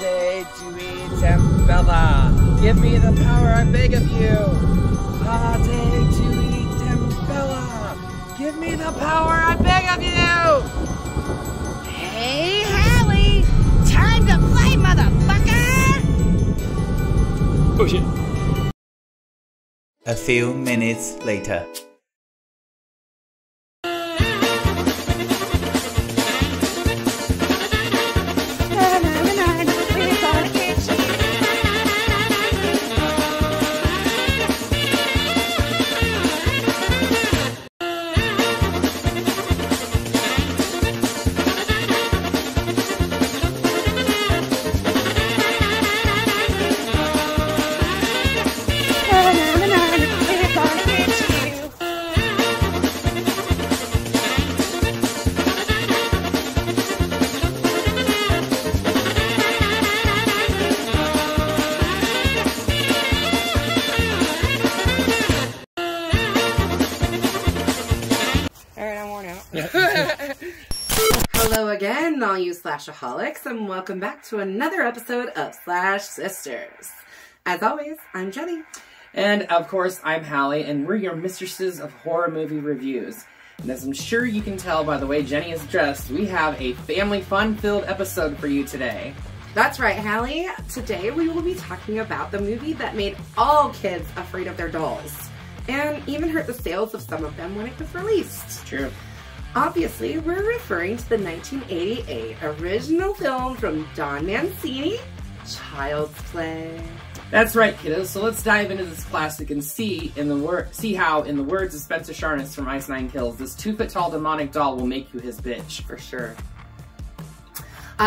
day to eat Tempella. Give me the power, I beg of you. A day to eat Tempella. Give me the power, I beg of you. Hey, Hallie! Time to play, motherfucker! Oh shit. A few minutes later. Hello again, all you Slashaholics, and welcome back to another episode of Slash Sisters. As always, I'm Jenny. And of course, I'm Hallie, and we're your mistresses of horror movie reviews. And as I'm sure you can tell by the way Jenny is dressed, we have a family fun-filled episode for you today. That's right, Hallie. Today we will be talking about the movie that made all kids afraid of their dolls, and even hurt the sales of some of them when it was released. It's true. Obviously, we're referring to the 1988 original film from Don Mancini, Child's Play. That's right, kiddos. So let's dive into this classic and see how, in the words of Spencer Sharness from Ice Nine Kills, this 2-foot-tall demonic doll will make you his bitch, for sure.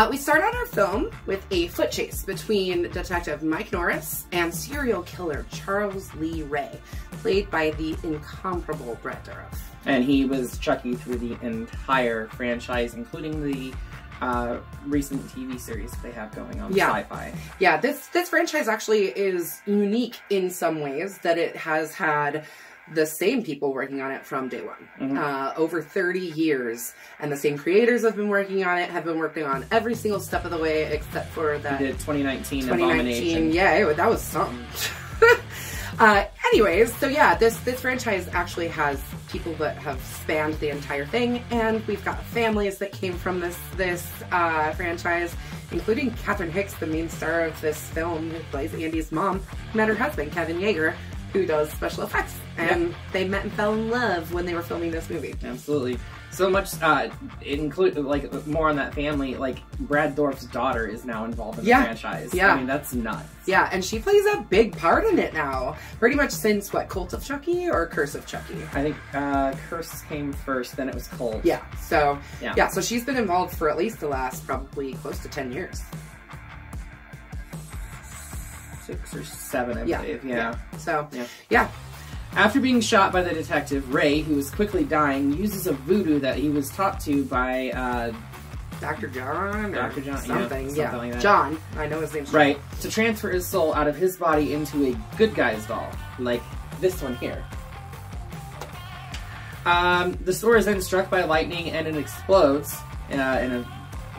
We start out our film with a foot chase between Detective Mike Norris and serial killer Charles Lee Ray, played by the incomparable Brett Dourif. And he was Chucky through the entire franchise, including the recent TV series they have going on Sci-Fi. Yeah, this franchise actually is unique in some ways, that it has had the same people working on it from day one. Mm-hmm. Over 30 years. And the same creators have been working on it, have been working on every single step of the way, except for that... He did 2019 Abomination. Yeah, that was something. Anyways, so yeah, this franchise actually has people that have spanned the entire thing, and we've got families that came from this franchise, including Catherine Hicks, the main star of this film, who plays Andy's mom, met her husband, Kevin Yeager, who does special effects, and they met and fell in love when they were filming this movie. Absolutely. So much, like, more on that family, like, Brad Dourif's daughter is now involved in the franchise. Yeah. I mean, that's nuts. Yeah, and she plays a big part in it now. Pretty much since, what, Cult of Chucky or Curse of Chucky? I think Curse came first, then it was Cult. Yeah, so she's been involved for at least the last probably close to 10 years. 6 or 7, I believe. Yeah. So, After being shot by the detective, Ray, who is quickly dying, uses a voodoo that he was taught to by Dr. John? Dr. John, something like that. John. I know his name's John. Right. To transfer his soul out of his body into a good guy's doll. Like this one here. The store is then struck by lightning and it explodes in a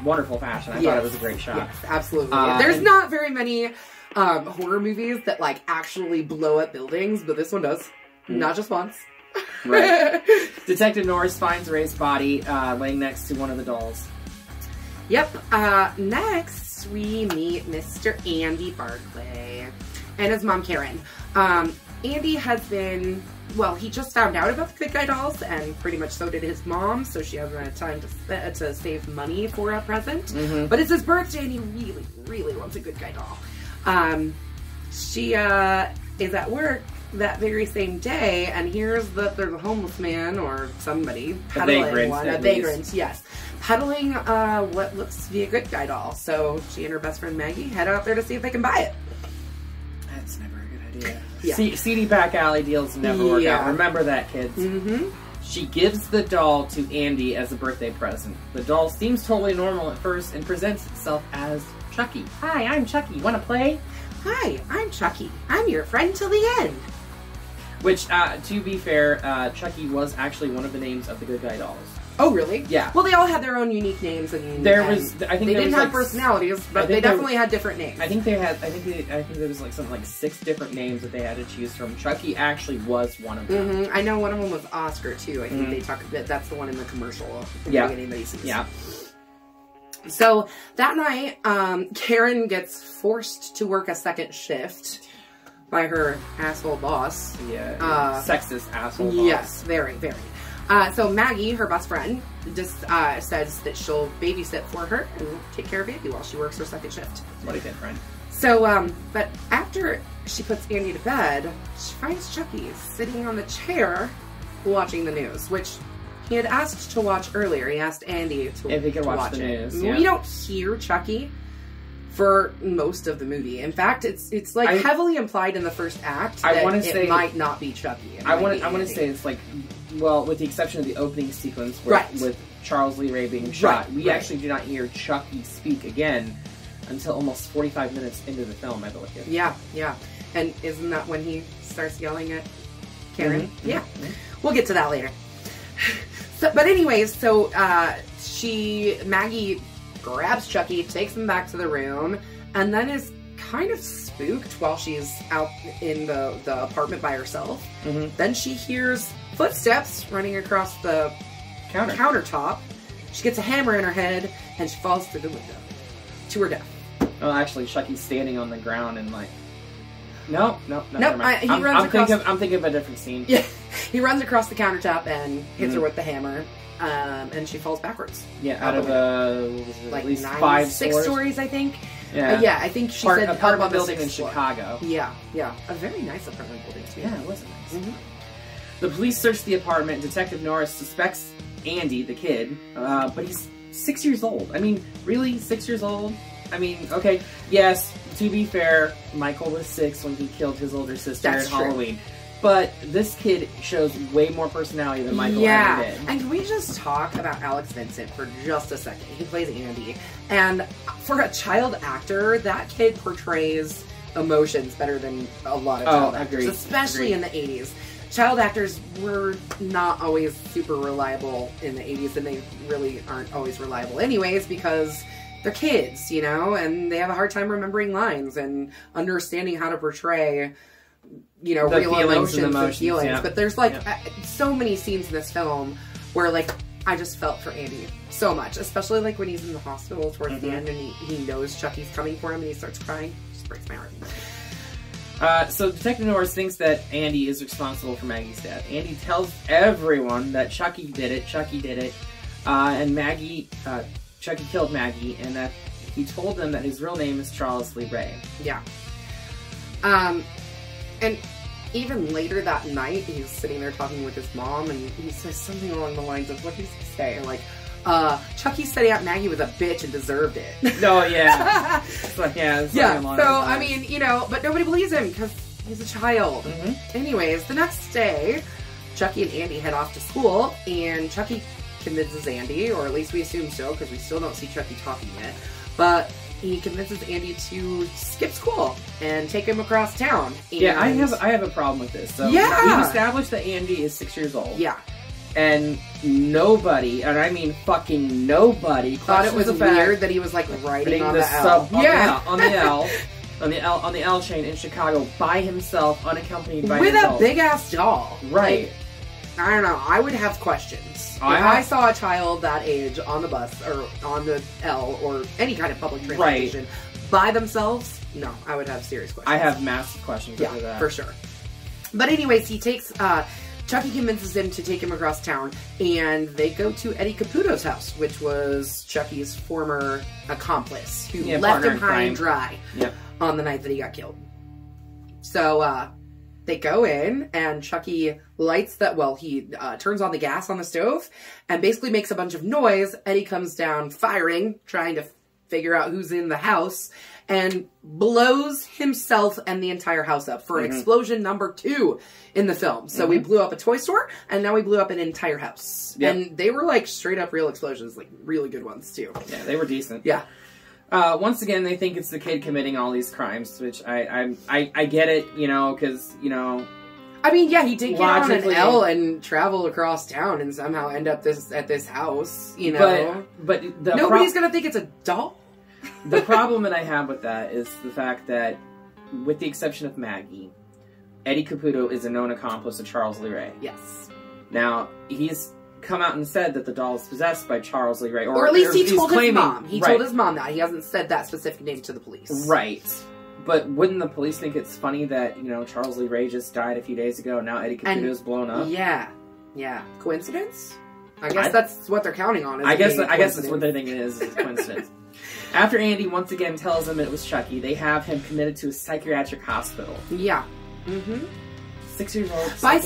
wonderful fashion. I thought it was a great shot. Yes, absolutely. There's not very many horror movies that like actually blow up buildings, but this one does. Not just once. Right. Detective Norris finds Ray's body laying next to one of the dolls. Yep. Next, we meet Mr. Andy Barclay and his mom, Karen. Andy has been, well, he just found out about the Good Guy dolls, and pretty much so did his mom, so she hasn't had time to save money for a present. But it's his birthday, and he really, really wants a Good Guy doll. She is at work that very same day and hears that there's a homeless man or somebody peddling a vagrant, yes, peddling what looks to be a Good Guy doll. So she and her best friend Maggie head out there to see if they can buy it. That's never a good idea. Seedy back alley deals never work out. Remember that, kids. She gives the doll to Andy as a birthday present. The doll seems totally normal at first and presents itself as Chucky. Hi, I'm Chucky. Want to play? Hi, I'm Chucky. I'm your friend till the end. Which, to be fair, Chucky was actually one of the names of the Good Guy dolls. Oh, really? Yeah. Well, they all had their own unique names, and there was. I think they there didn't was have personalities, but they definitely had different names. I think they had. I think there was like something like 6 different names that they had to choose from. Chucky actually was one of them. I know one of them was Oscar too. I think they talk a bit. That's the one in the commercial at the beginning that he sees. Yeah. So that night, Karen gets forced to work a second shift by her asshole boss. Yeah. Sexist asshole boss. Yes, very, very. So Maggie, her best friend, just says that she'll babysit for her and take care of Andy while she works her second shift. What a good friend. So, but after she puts Andy to bed, she finds Chucky sitting on the chair watching the news, which he had asked to watch earlier. He asked Andy to if he could watch the it. news. Yeah. We don't hear Chucky for most of the movie. In fact, it's like heavily implied in the first act that it might not be Chucky. I want to say it's like, well, with the exception of the opening sequence with Charles Lee Ray being shot, we actually do not hear Chucky speak again until almost 45 minutes into the film, I believe. Yeah, yeah. And isn't that when he starts yelling at Karen? Mm-hmm. Yeah. Mm-hmm. We'll get to that later. So, but anyways, so Maggie grabs Chucky, takes him back to the room, and then is kind of spooked while she's out in the apartment by herself. Mm-hmm. Then she hears footsteps running across the countertop. She gets a hammer in her head, and she falls through the window to her death. Oh, actually, Chucky's standing on the ground and like... No, never mind. I'm thinking of a different scene. Yeah, he runs across the countertop and hits her with the hammer, and she falls backwards. Yeah, out of like at least 6 stories, I think. Yeah, I think she said apartment building in Chicago. Yeah, a very nice apartment building too. Yeah, it was nice. Mm-hmm. The police search the apartment. Detective Norris suspects Andy, the kid, but he's 6 years old. I mean, really, 6 years old? I mean, okay, yes, to be fair, Michael was 6 when he killed his older sister at Halloween. But this kid shows way more personality than Michael ever did. And can we just talk about Alex Vincent for just a second? He plays Andy. And for a child actor, that kid portrays emotions better than a lot of child actors. Especially in the 80s. Child actors were not always super reliable in the 80s, and they really aren't always reliable anyways, because they're kids, you know, and they have a hard time remembering lines and understanding how to portray, you know, the real emotions and feelings. Yeah. But there's like so many scenes in this film where like I just felt for Andy so much, especially like when he's in the hospital towards the end and he knows Chucky's coming for him and he starts crying. It just breaks my heart. So Detective Norris thinks that Andy is responsible for Maggie's death. Andy tells everyone that Chucky did it, and Chucky killed Maggie, and that he told them that his real name is Charles Lee Ray. Yeah. And even later that night, he's sitting there talking with his mom, and he says something along the lines of, what does he say? Like, Chucky said out Maggie was a bitch and deserved it. Oh, yeah. So, I mean, you know, but nobody believes him because he's a child. Mm-hmm. Anyways, the next day, Chucky and Andy head off to school, and Chucky convinces Andy, or at least we assume so, because we still don't see Chucky talking yet, but he convinces Andy to skip school and take him across town. And yeah, I have a problem with this. So we've established that Andy is 6 years old. Yeah. And nobody, and I mean fucking nobody, thought it was weird that he was like riding on the L. On the L train in Chicago by himself, unaccompanied by an adult. With a big ass doll. Right. Like, I don't know. I would have questions. If I saw a child that age on the bus or on the L or any kind of public transportation by themselves, no, I would have serious questions. I have massive questions over that. For sure. But anyways, he takes, Chucky convinces him to take him across town, and they go to Eddie Caputo's house, which was Chucky's former accomplice, who left him high and dry on the night that he got killed. So, they go in, and Chucky lights that, he turns on the gas on the stove, and basically makes a bunch of noise. Eddie comes down firing, trying to figure out who's in the house, and blows himself and the entire house up for explosion number 2 in the film. So we blew up a toy store, and now we blew up an entire house. Yep. And they were like straight up real explosions, like really good ones too. Yeah, they were decent. Yeah. Once again, they think it's the kid committing all these crimes, which I get it, you know, because, you know... I mean, yeah, he did get on an L and travel across town and somehow end up at this house, you know. But nobody's gonna think it's a doll. The problem that I have with that is the fact that, with the exception of Maggie, Eddie Caputo is a known accomplice of Charles Lee Ray. Yes. Now, he's come out and said that the doll is possessed by Charles Lee Ray. Or at least he told his mom. He told his mom that. He hasn't said that specific name to the police. Right. But wouldn't the police think it's funny that, you know, Charles Lee Ray just died a few days ago and now Eddie Caputo's blown up? Yeah. Yeah. Coincidence? I guess that's what they're counting on. I guess that's what they're thinking is a coincidence. After Andy once again tells him it was Chucky, they have him committed to a psychiatric hospital. Yeah. Mm-hmm. 6-year-old. By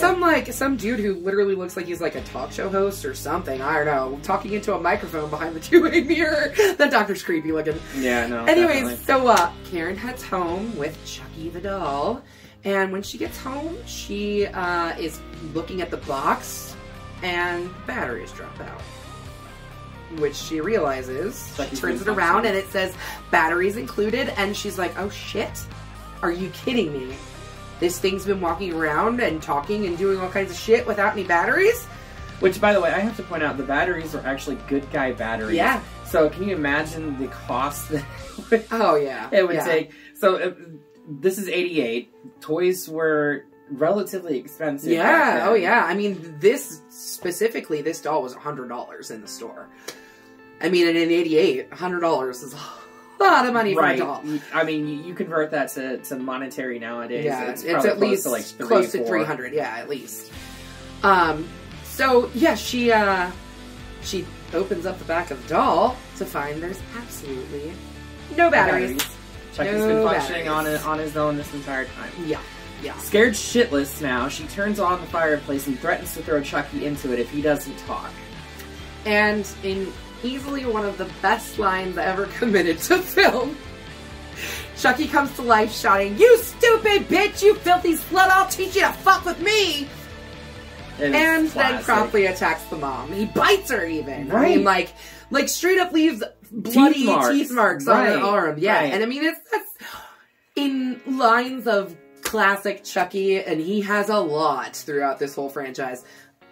some dude who literally looks like he's like a talk show host or something. I don't know. Talking into a microphone behind the two-way mirror. That doctor's creepy looking. Yeah, no. Anyways, so Karen heads home with Chucky the doll. And when she gets home, she is looking at the box and batteries drop out. Which she realizes. She turns it around and it says batteries included. And she's like, oh shit. Are you kidding me? This thing's been walking around and talking and doing all kinds of shit without any batteries? Which, by the way, I have to point out, the batteries are actually good guy batteries. Yeah. So can you imagine the cost that it would take? So this is 88. Toys were relatively expensive. Yeah, oh yeah. I mean, this doll was $100 in the store. I mean, and in 88, $100 is a lot of money for a doll. I mean, you convert that to monetary nowadays. Yeah, it's at least close to 300. Yeah, at least. So yeah, she opens up the back of the doll to find there's absolutely no batteries. Chucky's been functioning on his own this entire time. Yeah. Yeah. Scared shitless now, she turns on the fireplace and threatens to throw Chucky into it if he doesn't talk. And in easily one of the best lines ever committed to film, Chucky comes to life shouting, "You stupid bitch, you filthy slut, I'll teach you to fuck with me!" And then promptly attacks the mom. He bites her even. Right. I mean, like straight up leaves bloody teeth marks on her arm. Yeah. Right. And I mean, that's in lines of classic Chucky, and he has a lot throughout this whole franchise.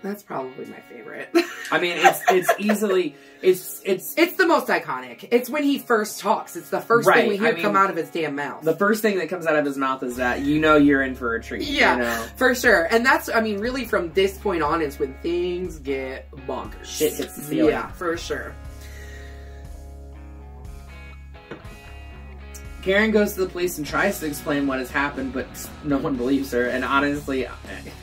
That's probably my favorite. I mean, it's easily it's the most iconic. It's when he first talks. It's the first thing we hear come out of his damn mouth. The first thing that comes out of his mouth is that you know you're in for a treat. Yeah, you know? For sure. And that's, I mean, really from this point on is when things get bonkers. Shit hits the ceiling. Yeah, for sure. Karen goes to the police and tries to explain what has happened, but no one believes her. And honestly,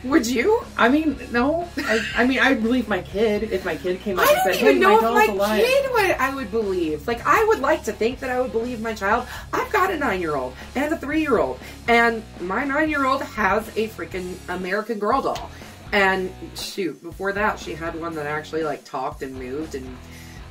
would you? I mean, no. I mean, I'd believe my kid if my kid came up and said, "Hey, my doll's alive." I don't even know if my kid I would believe. Like, I would like to think that I would believe my child. I've got a 9-year-old and a 3-year-old, and my 9-year-old has a freaking American Girl doll. And shoot, before that, she had one that actually like talked and moved and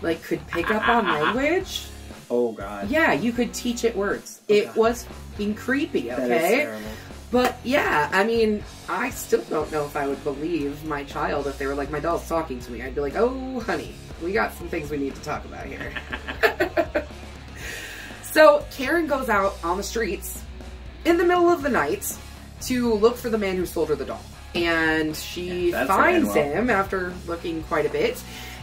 like could pick up on language. Oh, God. Yeah, you could teach it words. It was fucking creepy, okay? That is terrible. But, yeah, I mean, I still don't know if I would believe my child if they were like, my doll's talking to me. I'd be like, oh, honey, we got some things we need to talk about here. So, Karen goes out on the streets in the middle of the night to look for the man who sold her the doll. And she finds him after looking quite a bit.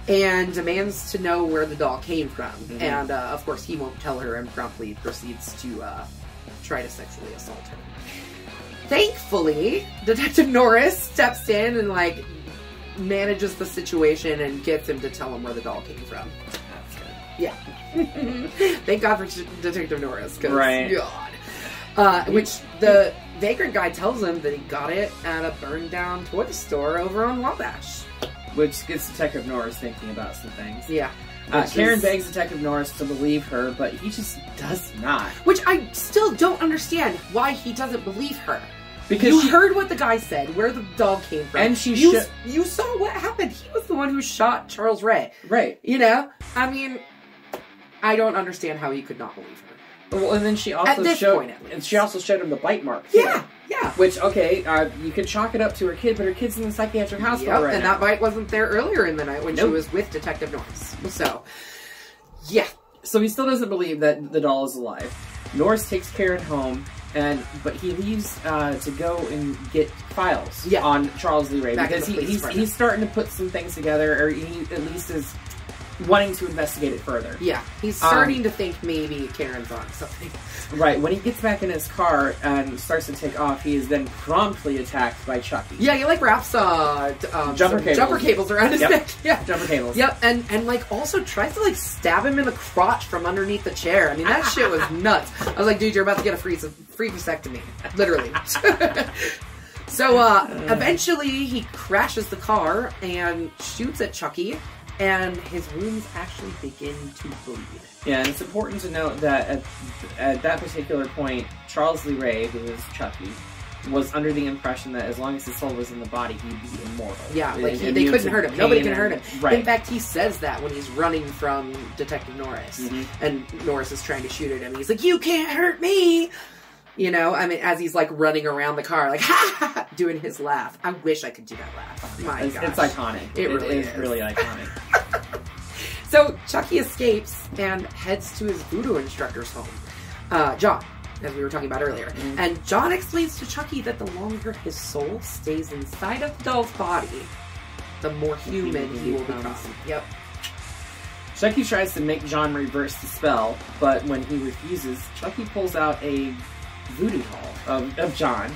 And demands to know where the doll came from. Mm-hmm. And, of course, he won't tell her and promptly proceeds to try to sexually assault her. Thankfully, Detective Norris steps in and, like, manages the situation and gets him to tell him where the doll came from. That's good. Yeah. Thank God for Detective Norris. Right. God. Which the vagrant guy tells him that he got it at a burned-down toy store over on Wabash. Which gets Detective Norris thinking about some things. Yeah. Karen begs Detective Norris to believe her, but he just does not. Which I still don't understand why he doesn't believe her. Because you heard what the guy said, where the dog came from. And you saw what happened. He was the one who shot Charles Ray. Right. You know? I mean, I don't understand how he could not believe her. Well, and then she also showed him the bite mark. Yeah, yeah. Which, okay, you could chalk it up to her kid, but her kid's in the psychiatric hospital right and now. That bite wasn't there earlier in the night when she was with Detective Norris. So, yeah. So he still doesn't believe that the doll is alive. Norris takes Karen home, but he leaves to go and get files Yeah. on Charles Lee Ray Back in because the police department. he's starting to put some things together, or he at least is wanting to investigate it further. Yeah, he's starting to think maybe Karen's on something. Right, when he gets back in his car and starts to take off, he is then promptly attacked by Chucky. Yeah, he like wraps jumper cables around his Yep. neck. Yeah, Jumper cables. Yep, and like also tries to like stab him in the crotch from underneath the chair. I mean, that shit was nuts. I was like, dude, you're about to get a free vasectomy, literally. So eventually he crashes the car and shoots at Chucky, and his wounds actually begin to bleed. Yeah, and it's important to note that at that particular point, Charles Lee Ray, who is Chucky, was under the impression that as long as his soul was in the body, he'd be immortal. Yeah, like And they couldn't hurt him. Nobody can hurt him. Right. In fact, he says that when he's running from Detective Norris, Mm-hmm. and Norris is trying to shoot at him. He's like, "You can't hurt me." You know, I mean, as he's like running around the car, like ha ha ha, doing his laugh. I wish I could do that laugh. My It's gosh, iconic. It really is is. really iconic. So Chucky escapes and heads to his voodoo instructor's home, John, as we were talking about earlier. Mm-hmm. And John explains to Chucky that the longer his soul stays inside of the doll's body, the more human he will become. Yep. Chucky tries to make John reverse the spell, but when he refuses, Chucky pulls out a voodoo doll of John.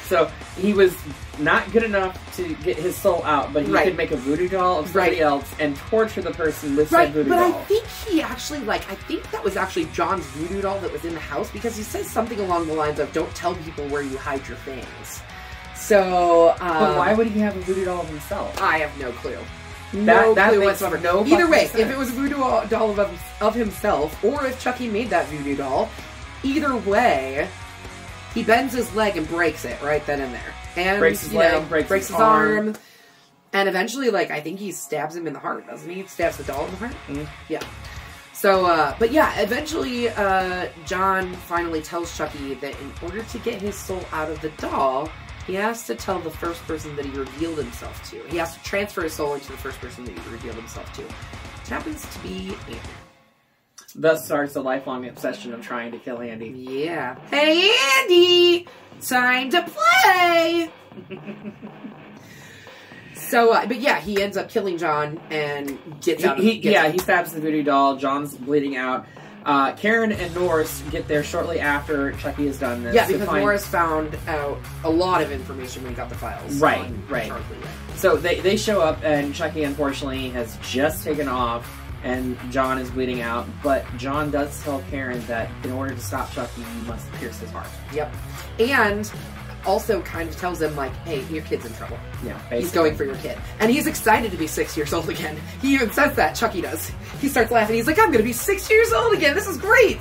So he was not good enough to get his soul out, but he could make a voodoo doll of somebody else and torture the person with said voodoo doll. I think he actually, I think that was actually John's voodoo doll that was in the house, because he says something along the lines of, "Don't tell people where you hide your things." So, but why would he have a voodoo doll of himself? I have no clue. That clue makes whatsoever. no Either way, fucking if it was a voodoo doll of himself, or if Chucky made that voodoo doll, either way, he bends his leg and breaks it right then and there. And, breaks his leg, breaks his arm. And eventually, I think he stabs him in the heart, doesn't he? Stabs the doll in the heart? Mm-hmm. Yeah. So, but yeah, eventually, John finally tells Chucky that in order to get his soul out of the doll, he has to tell the first person that he revealed himself to. He has to transfer his soul into the first person that he revealed himself to. Which happens to be Andy. Thus starts a lifelong obsession of trying to kill Andy. Yeah. Hey, Andy! Time to play! So, but yeah, he ends up killing John and gets out. He stabs the voodoo doll. John's bleeding out. Karen and Norris get there shortly after Chucky has done this. Yeah, because Norris found out a lot of information when he got the files. Right. Charles Lee Ray. So they show up, and Chucky, unfortunately, has just taken off, and John is bleeding out. But John does tell Karen that in order to stop Chucky, you must pierce his heart. Yep. And also kind of tells him, hey, your kid's in trouble. Yeah, basically. He's going for your kid. And he's excited to be 6 years old again. He even says that, Chucky does. He starts laughing. He's like, I'm going to be 6 years old again. This is great.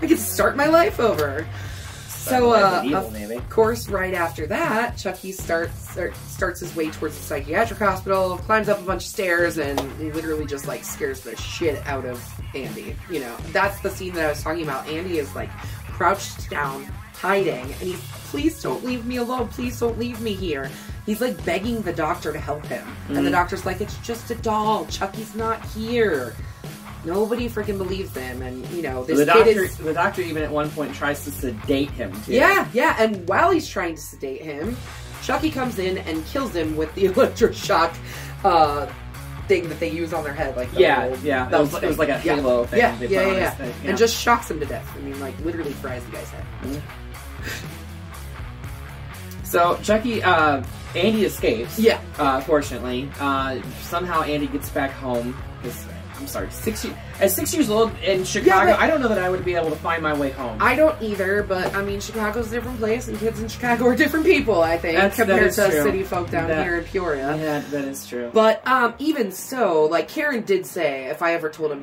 I can start my life over. So, of course, right after that, Chucky starts his way towards the psychiatric hospital, climbs up a bunch of stairs, and he literally just, scares the shit out of Andy. You know, that's the scene that I was talking about. Andy is, crouched down, hiding, and he's, please don't leave me alone, please don't leave me here. He's begging the doctor to help him. And the doctor's like, it's just a doll, Chucky's not here. Nobody freaking believes him, and the doctor even at one point tries to sedate him too. Yeah, and while he's trying to sedate him, Chucky comes in and kills him with the electroshock thing that they use on their head, it was like a halo thing. Yeah. And just shocks him to death. I mean, literally fries the guy's head. Mm-hmm. So Chucky, Andy escapes. Yeah. Fortunately, somehow Andy gets back home. I'm sorry, at 6 years old in Chicago, I don't know that I would be able to find my way home. I don't either, but I mean, Chicago's a different place, and kids in Chicago are different people, I think, compared to city folk down here in Peoria. Yeah, that is true. But even so, Karen did say, if I ever told him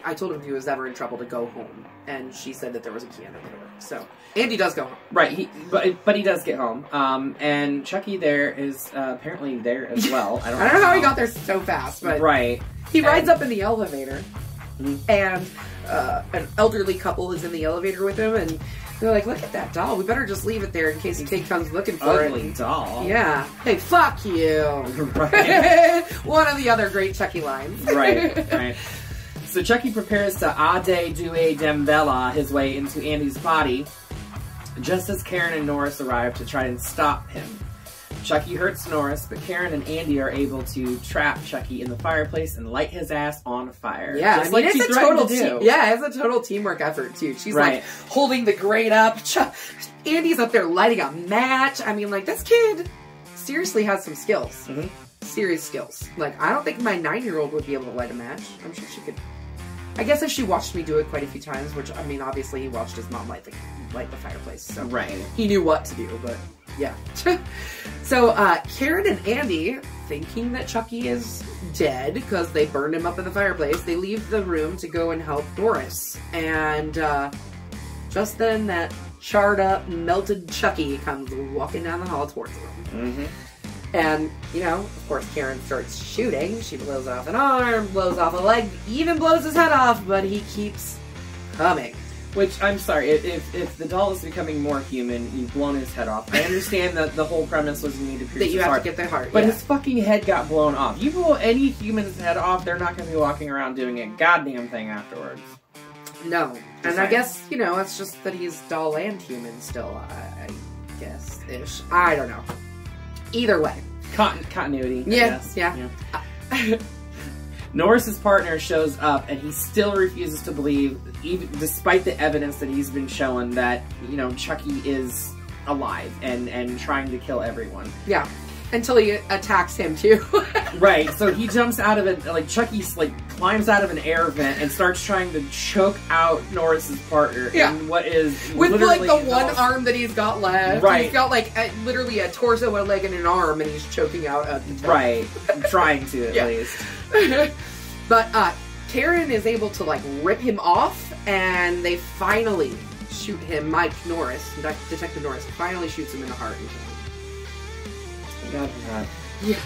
I told him if he was ever in trouble to go home, and she said that there was a key under the door. So Andy does go home, right? But he does get home, and Chucky there is apparently there as well. I don't know how he got there so fast, but right. He rides up in the elevator, and an elderly couple is in the elevator with him, and they're like, look at that doll. We better just leave it there in case the kid comes looking for it. Ugly doll. Yeah. Hey, fuck you. Right. One of the other great Chucky lines. Right. So Chucky prepares to Ade Due Dembella his way into Andy's body. Just as Karen and Norris arrive to try and stop him, Chucky hurts Norris, but Karen and Andy are able to trap Chucky in the fireplace and light his ass on fire. Yeah, just like it's a total it's a total teamwork effort too. She's like holding the grate up. Andy's up there lighting a match. I mean, like, this kid seriously has some skills. Serious skills. Like, I don't think my 9-year-old would be able to light a match. I'm sure she could. I guess if she watched me do it quite a few times, which, I mean, obviously he watched his mom light the fireplace, so he knew what to do, but yeah. So, Karen and Andy, thinking that Chucky is dead because they burned him up in the fireplace, they leave the room to go and help Norris. And, just then that charred up, melted Chucky comes walking down the hall towards them. And, you know, of course, Karen starts shooting. She blows off an arm, blows off a leg, even blows his head off, but he keeps coming. Which, I'm sorry, if the doll is becoming more human, you've blown his head off. I understand that the whole premise was you need to pierce his heart. That you have to get their heart, But his fucking head got blown off. You blow any human's head off, they're not going to be walking around doing a goddamn thing afterwards. No. And I guess, you know, it's just that he's doll and human still, I guess-ish. I don't know. Either way. Continuity. Yeah. Norris's partner shows up, and he still refuses to believe, even despite the evidence that he's been shown, that, you know, Chucky is alive and trying to kill everyone. Yeah. Until he attacks him, too. Right, so he jumps out of it, like, Chucky's, like, climbs out of an air vent and starts trying to choke out Norris's partner. Yeah. In what is with, like, the one arm that he's got left. Right. He's got, like, literally a torso, a leg, and an arm, and he's choking out at the top. Right. Trying to, at least. But, Karen is able to, like, rip him off, and they finally shoot him. Mike Norris, Detective Norris, finally shoots him in the heart and kills him. Yeah.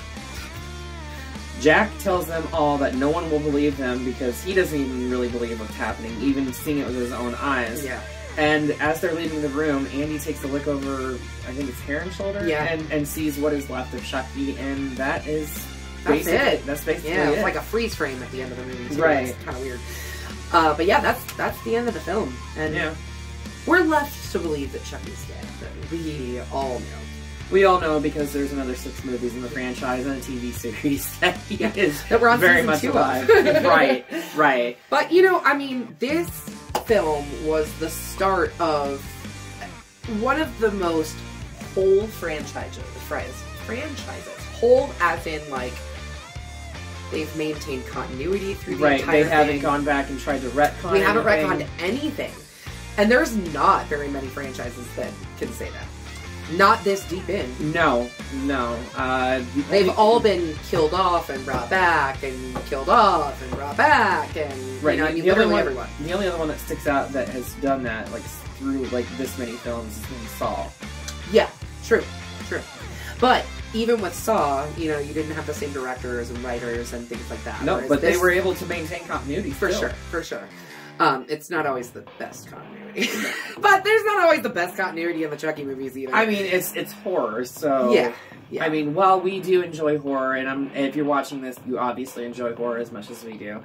Jack tells them all that no one will believe him because he doesn't even really believe what's happening, even seeing it with his own eyes. Yeah. And as they're leaving the room, Andy takes a look over, I think it's Karen's shoulder, and sees what is left of Chucky, and that's it. That's basically it. It's like a freeze frame at the end of the movie, too. Right. It's kind of weird. But yeah, that's the end of the film. And we're left to believe that Chucky's dead, but we all know. We all know because there's another 6 movies in the franchise and a TV series that he is that we're on very much 2 alive. Right. But, you know, I mean, this film was the start of one of the most whole franchises. Whole as in, like, they've maintained continuity through the entire thing. They haven't gone back and tried to retcon We haven't retconned anything. And there's not very many franchises that can say that. Not this deep in. No. They've all been killed off and brought back, and killed off and brought back, and you know, I mean, literally everyone. The only other one that sticks out that has done that, like, through, like, this many films has been Saw. Yeah, true. But even with Saw, you know, you didn't have the same directors and writers and things like that. No, but they were able to maintain continuity for sure. It's not always the best continuity. But there's not always the best continuity in the Chucky movies either. I mean, it's horror, so... Yeah. I mean, while we do enjoy horror, and if you're watching this, you obviously enjoy horror as much as we do,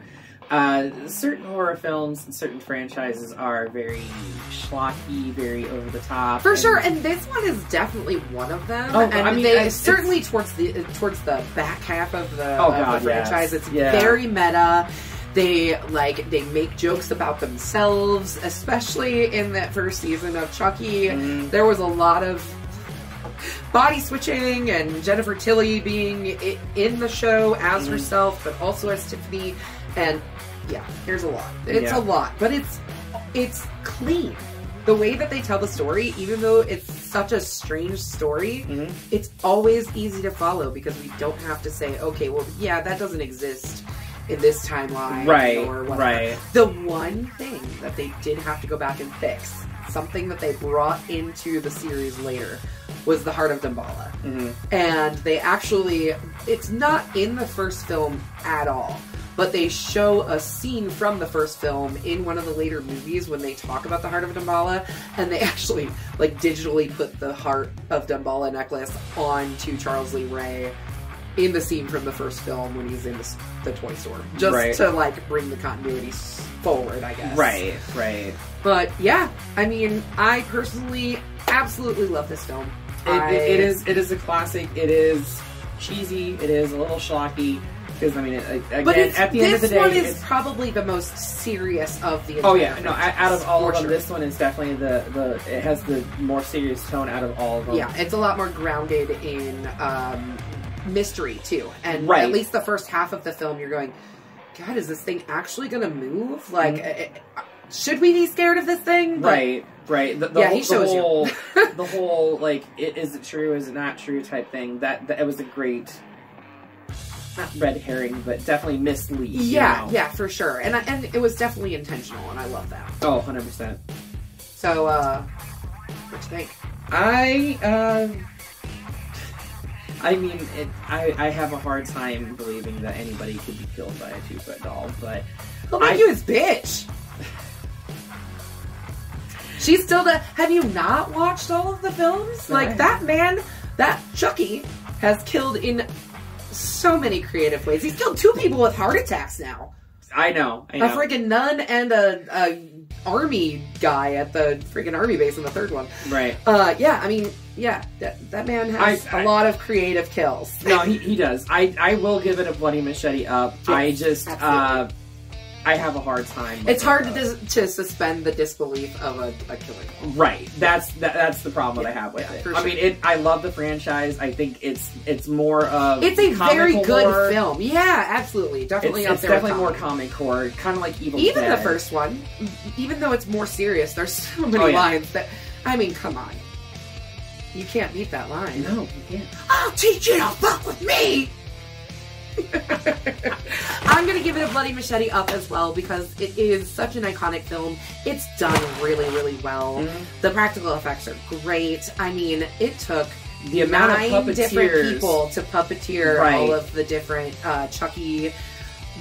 certain horror films and certain franchises are very schlocky, very over the top. For sure, and this one is definitely one of them. Oh, and I mean, they certainly towards the back half of the franchise, it's very meta. They make jokes about themselves, especially in that first season of Chucky. There was a lot of body switching and Jennifer Tilly being in the show as herself, but also as Tiffany. And yeah, there's a lot. It's a lot, but it's clean. The way that they tell the story, even though it's such a strange story, it's always easy to follow because we don't have to say, okay, well, yeah, that doesn't exist in this timeline, or whatever. Right. The one thing that they did have to go back and fix, something that they brought into the series later, was the Heart of Damballa. And they actually, it's not in the first film at all, but they show a scene from the first film in one of the later movies when they talk about the Heart of Damballa, and they actually, like, digitally put the Heart of Damballa necklace onto Charles Lee Ray in the scene from the first film when he's in the toy store. Just to, like, bring the continuity forward, I guess. Right. But, yeah, I mean, I personally absolutely love this film. It is a classic. It is cheesy. It is a little schlocky. Because, I mean, again, at the end of the day... This one is probably the most serious of the... Oh, yeah. No, out of all of them, this one is definitely it has the more serious tone out of all of them. Yeah, it's a lot more grounded in mystery, too. And at least the first half of the film, you're going, God, is this thing actually going to move? Like, should we be scared of this thing? Right. He shows you. The whole, like, is it true, is it not true type thing. That it was a great... Not red herring, but definitely mislead. Yeah, yeah, for sure. And it was definitely intentional, and I love that. Oh, 100%. So, what do you think? I mean, I have a hard time believing that anybody could be killed by a 2-foot doll, but... He'll make you his bitch! She's still Have you not watched all of the films? Like, that man, that Chucky, has killed in... so many creative ways. He's killed 2 people with heart attacks now. I know. A freaking nun and a army guy at the freaking army base in the 3rd one. Right. Yeah, I mean, yeah, that man has a lot of creative kills. No, he does. I will give it a bloody machete up. Yes, I just, absolutely. I have a hard time. It's hard to suspend the disbelief of a killer. Right. That's the problem that I have with it. Sure. I mean, I love the franchise. I think it's more of it's a very good film. Yeah, absolutely, definitely it's definitely more comic horror, kind of like Evil Dead. Even the first one, even though it's more serious, there's so many lines that I mean, come on, you can't beat that line. No, you can't. I'll teach you to fuck with me. I'm gonna give it a bloody machete up as well because it is such an iconic film. It's done really, really well. The practical effects are great. I mean, it took the amount of 9 different people to puppeteer all of the different Chucky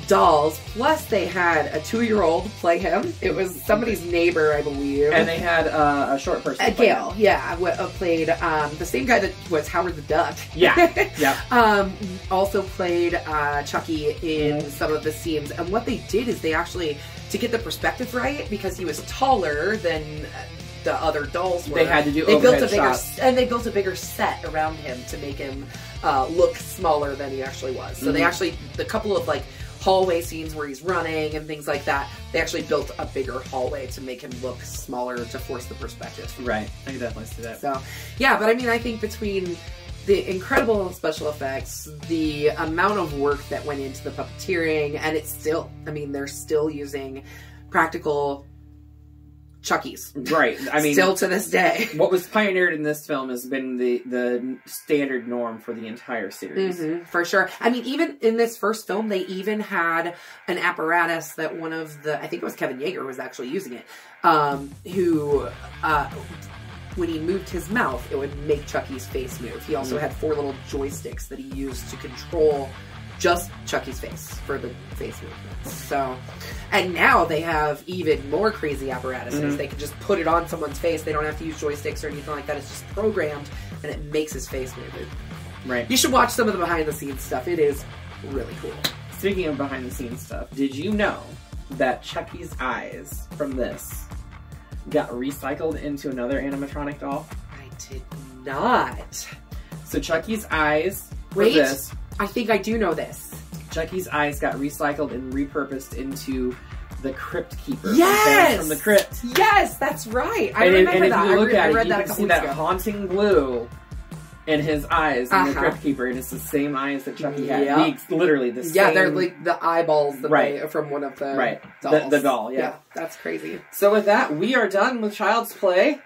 dolls. Plus, they had a 2-year-old play him. It was somebody's neighbor, I believe. And they had a short person. Gale, played the same guy that was Howard the Duck. Yeah. Also played Chucky in some of the scenes. And what they did is they actually, to get the perspective right, because he was taller than the other dolls were, they had to do overhead shots. And they built a bigger set around him to make him look smaller than he actually was. So they actually, the couple of like hallway scenes where he's running and things like that, they actually built a bigger hallway to make him look smaller to force the perspective. Right. I can definitely see that. So, yeah, but I mean, I think between the incredible special effects, the amount of work that went into the puppeteering, and it's still, I mean, they're still using practical Chuckies. Right. I mean, still to this day. What was pioneered in this film has been the standard norm for the entire series. For sure. I mean, even in this first film, they even had an apparatus that one of the, I think it was Kevin Yeager was actually using it, who, when he moved his mouth, it would make Chucky's face move. He also had 4 little joysticks that he used to control just Chucky's face for the face movements. So, and now they have even more crazy apparatuses. They can just put it on someone's face. They don't have to use joysticks or anything like that. It's just programmed, and it makes his face move. Right. You should watch some of the behind-the-scenes stuff. It is really cool. Speaking of behind-the-scenes stuff, did you know that Chucky's eyes from this got recycled into another animatronic doll? I did not. So Chucky's eyes for this... I think I do know this. Chucky's eyes got recycled and repurposed into the Crypt Keeper. Yes! From the Crypt. Yes, that's right. I remember that. And if you look at it, you can see that haunting blue in his eyes in the Crypt Keeper, and it's the same eyes that Chucky had. Literally the same. Yeah, they're like the eyeballs that they, from one of the dolls. The doll, yeah. That's crazy. So with that, we are done with Child's Play.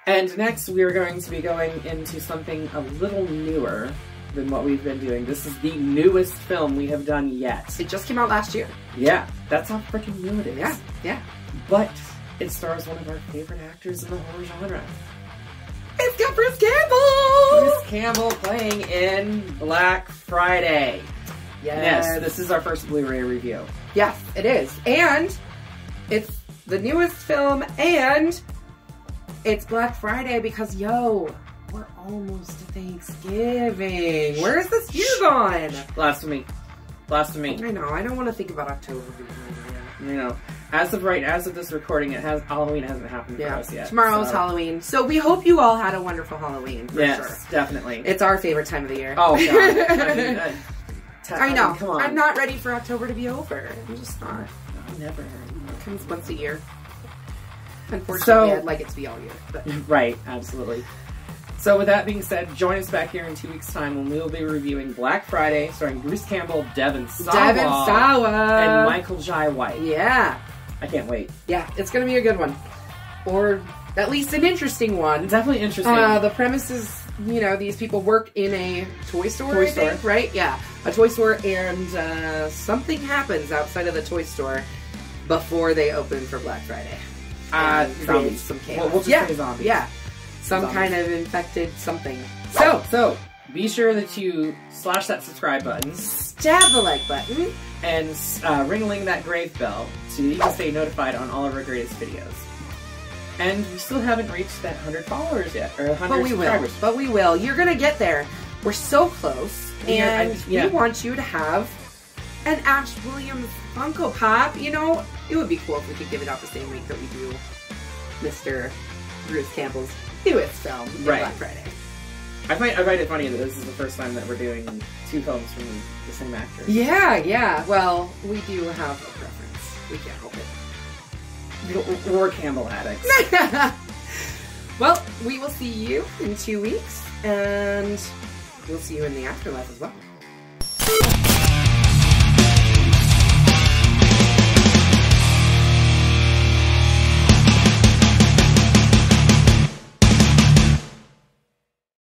And next, we are going to be going into something a little newer than what we've been doing. This is the newest film we have done yet. It just came out last year. Yeah, that's how freaking new it is. Yeah. But it stars one of our favorite actors in the horror genre. It's got Bruce Campbell! Bruce Campbell playing in Black Friday. Yes, this is our first Blu-ray review. Yes, it is. And it's the newest film, and it's Black Friday because, yo, we're almost to Thanksgiving. Where's this year gone? Blasphemy. Blasphemy. I know. I don't want to think about October being over yet. you know, as of this recording, Halloween hasn't happened for us yet. Tomorrow's Halloween. So we hope you all had a wonderful Halloween, for yes, sure. Definitely. It's our favorite time of the year. Oh, God. I know. Come on. I'm not ready for October to be over. I'm just not. No, never. It comes once a year. Unfortunately, I'd like it to be all year. But. Right, absolutely. So with that being said, join us back here in 2 weeks' time when we will be reviewing Black Friday, starring Bruce Campbell, Devon Sawa, and Michael Jai White. Yeah. I can't wait. Yeah, it's going to be a good one. Or at least an interesting one. Definitely interesting. The premise is, you know, these people work in a toy store, I think, right? Yeah, a toy store, and something happens outside of the toy store before they open for Black Friday. Zombies. Some chaos. We'll just say zombies. Yeah. Some kind of infected something. So, be sure that you slash that subscribe button. Stab the like button. And ring-a-ling that grave bell so you can stay notified on all of our greatest videos. And we still haven't reached that 100 followers yet, or 100 subscribers. But we will. You're going to get there. We're so close. And we want you to have an Ash Williams Funko Pop. You know, it would be cool if we could give it out the same week that we do Mr. Bruce Campbell's newest film, Black Friday. I find it funny that this is the first time that we're doing 2 films from the same actor. Yeah. Well, we do have a preference. We can't help it. We're Campbell addicts. Well, we will see you in 2 weeks, and we'll see you in the afterlife as well.